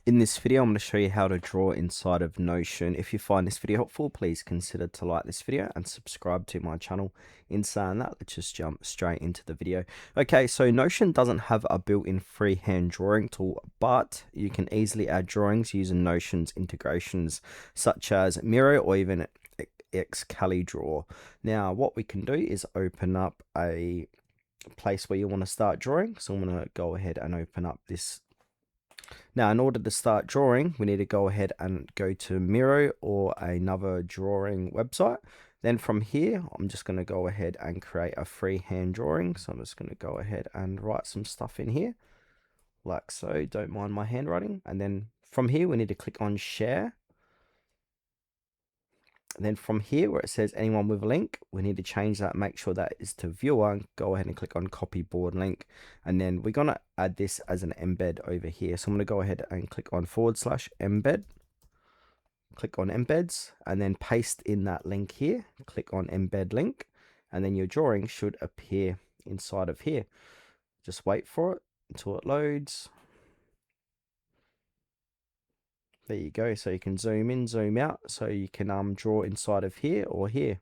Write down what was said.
In this video, I'm going to show you how to draw inside of Notion. If you find this video helpful, please consider to like this video and subscribe to my channel. In saying that, let's just jump straight into the video. Okay, so Notion doesn't have a built-in freehand drawing tool, but you can easily add drawings using Notion's integrations such as Miro or even Excalibur. Now, what we can do is open up a place where you want to start drawing. So I'm going to go ahead and open up this. Now, in order to start drawing, we need to go ahead and go to Miro or another drawing website. Then from here, I'm just going to go ahead and create a freehand drawing. So I'm just going to go ahead and write some stuff in here, like so. Don't mind my handwriting. And then from here, we need to click on share. And then from here where it says anyone with a link, we need to change that, make sure that is to viewer, and go ahead and click on copy board link. And then we're going to add this as an embed over here. So I'm going to go ahead and click on /embed, click on embeds, and then paste in that link here, click on embed link, and then your drawing should appear inside of here. Just wait for it until it loads. There you go. So you can zoom in, zoom out, so you can draw inside of here or here.